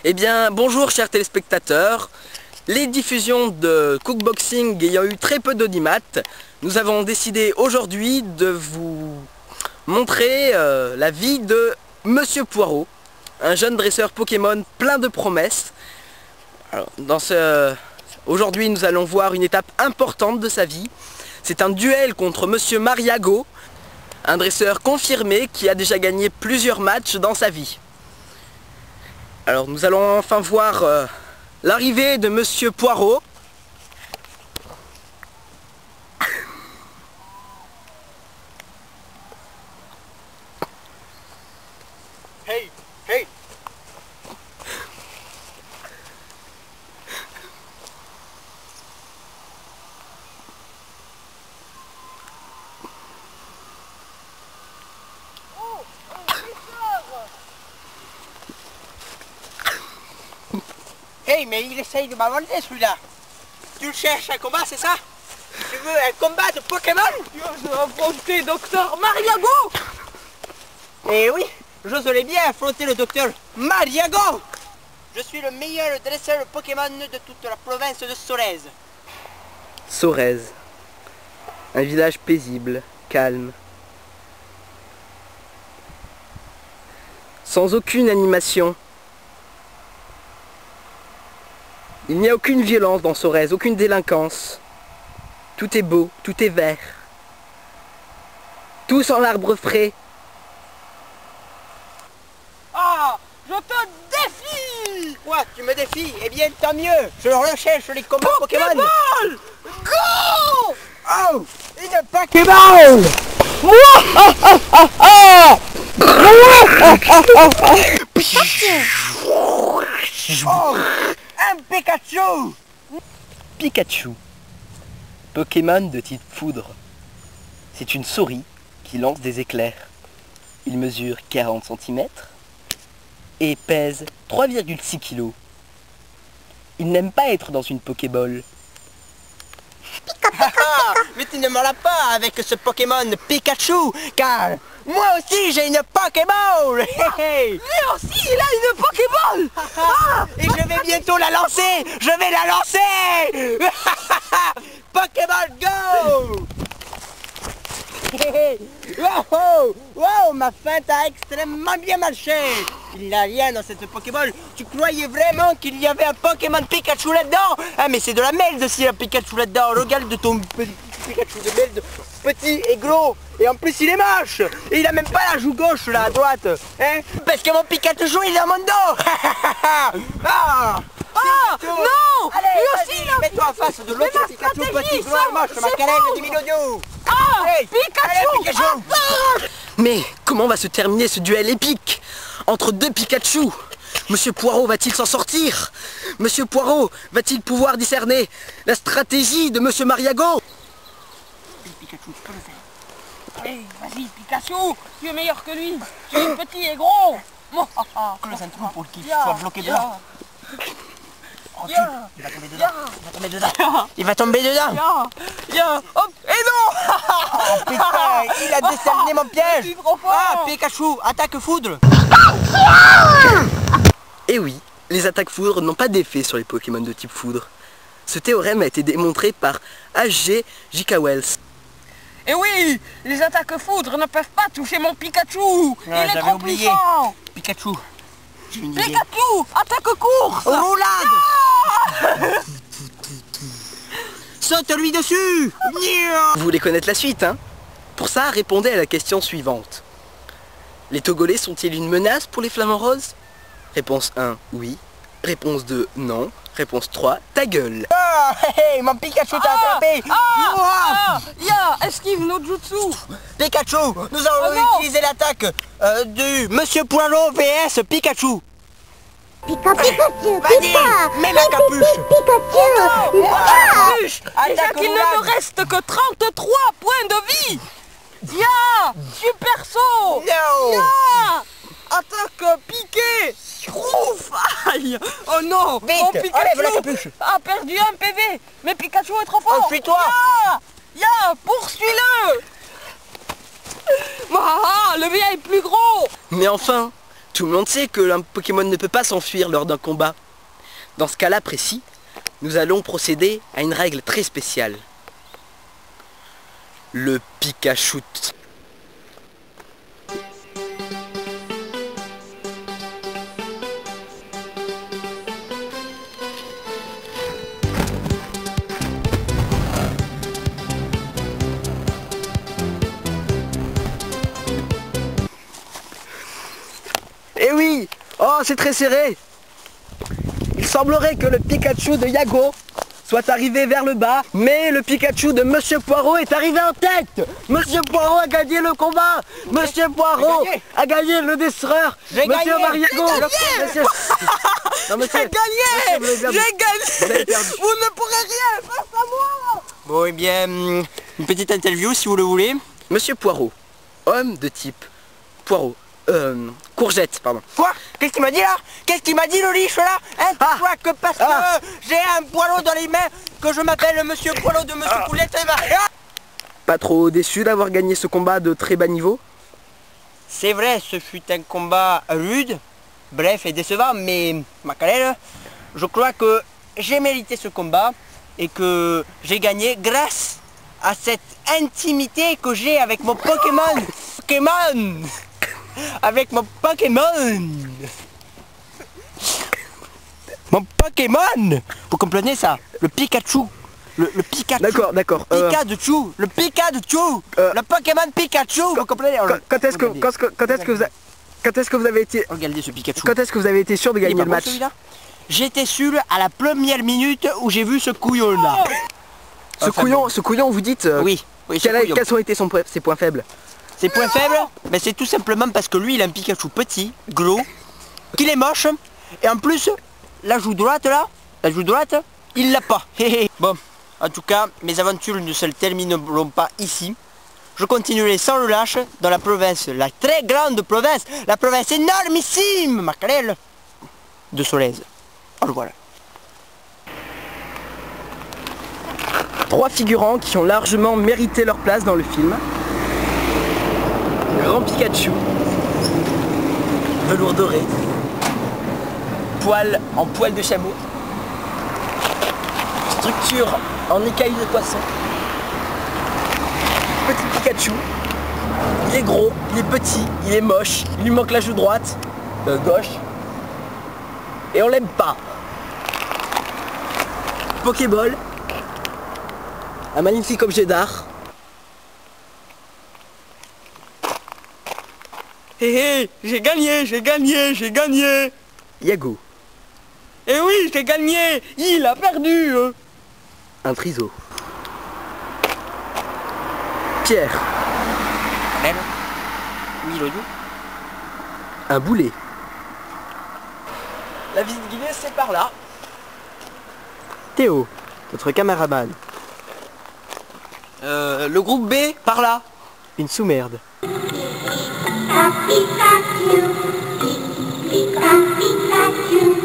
Eh bien, bonjour chers téléspectateurs. Les diffusions de Cookboxing ayant eu très peu d'audimat, nous avons décidé aujourd'hui de vous montrer la vie de Monsieur Poirot, un jeune dresseur Pokémon plein de promesses. Alors, aujourd'hui, nous allons voir une étape importante de sa vie. C'est un duel contre Monsieur Mariago, un dresseur confirmé qui a déjà gagné plusieurs matchs dans sa vie. Alors nous allons enfin voir l'arrivée de Monsieur Poirot. Hey, hey. Hey, mais il essaye de m'avancer celui-là. Tu le cherches un combat, c'est ça? Tu veux un combat de Pokémon? Je veux affronter Docteur Mariago. Eh oui, j'oserais bien affronter le docteur Mariago. Je suis le meilleur dresseur Pokémon de toute la province de Sorez. Sorez, un village paisible, calme, sans aucune animation. Il n'y a aucune violence dans Sorez, aucune délinquance. Tout est beau, tout est vert. Tout sent l'arbre frais. Ah, je te défie. Quoi, tu me défies? Eh bien, tant mieux. Je recherche les combats Pokémon. Pokéball. Go. Oh, une Pokéball. Oh, un Pikachu. Pikachu, Pokémon de type foudre. C'est une souris qui lance des éclairs. Il mesure 40 cm et pèse 3,6 kg. Il n'aime pas être dans une Pokéball. Mais tu ne me l'as pas avec ce Pokémon Pikachu, car moi aussi j'ai une Pokéball. Lui aussi, il a une Pokéball. Et je vais bientôt la lancer. Je vais la lancer. Pokéball Go. Wow, wow, ma feinte a extrêmement bien marché. Il n'y a rien dans cette Pokéball. Tu croyais vraiment qu'il y avait un Pokémon Pikachu là-dedans? Ah mais c'est de la merde s'il y a un Pikachu là-dedans. Regarde de ton petit Pikachu de merde, petit et gros. Et en plus il est moche. Et il a même pas la joue gauche là à droite. Hein? Parce que mon Pikachu il est dans mon dos. Ah, non. Allez, Lui aussi, il a... mets-toi en face de l'autre ma Pikachu stratégie, petit gros ça, moche, ma c'est calèche bon. du Miloudou. Ah, Allez, Pikachu. allez, Pikachu. Mais comment va se terminer ce duel épique entre deux Pikachu? Monsieur Poirot va-t-il s'en sortir? Monsieur Poirot va-t-il pouvoir discerner la stratégie de Monsieur Mariago? Pikachu, tu peux le faire. Allez, vas-y, Pikachu. Tu es meilleur que lui. Tu es petit et gros. Creuse un trou pour qu'il soit bloqué dedans. Oh, il va tomber dedans. Il va tomber dedans. Il va tomber dedans. Hop, et non. Oh putain, il a décerné mon Je piège. suis trop fort. Ah, Pikachu, attaque foudre. Eh oui, les attaques foudre n'ont pas d'effet sur les Pokémon de type foudre. Ce théorème a été démontré par H.G. J.K. Wells. Et oui, les attaques foudre ne peuvent pas toucher mon Pikachu. Il est j'avais trop oublié. puissant. Pikachu, j'ai une idée. Pikachu, attaque course. Roulade. Saute-lui dessus. Vous voulez connaître la suite, hein? Pour ça, répondez à la question suivante. Les Togolais sont-ils une menace pour les Flamants Roses? Réponse 1, oui. Réponse 2, non. Réponse 3, ta gueule. Ah, hey, mon Pikachu t'a attrapé. Esquive no jutsu. Pikachu, nous allons non. utiliser l'attaque du Monsieur Poirot vs Pikachu. Pika Pikachu, Vas-y, Pika, mets la capuche. Pikachu, Capuche. Déjà Attaque qu'il ne roulade. me reste que 33 points de vie. Super saut. Non. Attaque piqué. Ouf, aïe. Oh non. Vite, Mon enlève Pikachu la capuche. a perdu un PV. Mais Pikachu est trop fort. Enfuis-toi. Poursuis-le. Ah, le mien est plus gros. Mais enfin, tout le monde sait que un Pokémon ne peut pas s'enfuir lors d'un combat. Dans ce cas-là précis, nous allons procéder à une règle très spéciale. Le Pikachu. Eh oui! Oh, c'est très serré! Il semblerait que le Pikachu de Yago soit arrivé vers le bas, mais le Pikachu de Monsieur Poirot est arrivé en tête! Monsieur Poirot a gagné le combat! Monsieur Poirot a gagné le desserreur! J'ai Monsieur gagné. Mariago! Monsieur... Non, monsieur, J'ai gagné. monsieur, vous avez J'ai perdu. Vous avez gagné. perdu. Vous ne pourrez rien face à moi. Bon, eh bien, une petite interview si vous le voulez. Monsieur Poirot, homme de type Poirot, courgette, pardon. Quoi? Qu'est-ce qu'il m'a dit là? Qu'est-ce qu'il m'a dit le liche là? Hein? Tu crois que parce que j'ai un poireau dans les mains que je m'appelle Monsieur Poireau de Monsieur Poulette et Pas trop déçu d'avoir gagné ce combat de très bas niveau? C'est vrai, ce fut un combat rude, bref et décevant, mais Macarel, je crois que j'ai mérité ce combat et que j'ai gagné grâce à cette intimité que j'ai avec mon Pokémon. Pokémon! Avec mon Pokémon! Mon Pokémon! Vous comprenez ça? Le Pikachu! Le Pikachu! D'accord. Pikachu! Le Pikachu! Le Pokémon Pikachu! Vous comprenez? Quand est-ce que vous avez été... Regardez ce Pikachu. Quand est-ce que vous avez été sûr de Il est gagner pas le bon, match? celui-là. J'étais sûr à la première minute où j'ai vu ce couillon là. Ce couillon, vous dites... Oui, ce couillon. Quels ont été ses points faibles? Ses points faibles, mais c'est tout simplement parce que lui il a un Pikachu petit, gros, qu'il est moche, et en plus, la joue droite là, il l'a pas. Bon, en tout cas, mes aventures ne se termineront pas ici. Je continuerai sans relâche dans la province, la très grande province, la province énormissime, Macarel, de Solèze. Alors voilà. 3 figurants qui ont largement mérité leur place dans le film. Grand Pikachu, velours doré, poil en poil de chameau, structure en écailles de poisson. Petit Pikachu, il est gros, il est petit, il est moche, il lui manque la joue droite, gauche, et on l'aime pas. Pokéball, un magnifique objet d'art. Hé, j'ai gagné. Yago, Eh oui, j'ai gagné. Il a perdu. un triso. Pierre, Même Milodou. un boulet. La visite guidée, c'est par là. Théo, notre caméraman. Le groupe B, par là. Une sous-merde. Pikachu, Pikachu,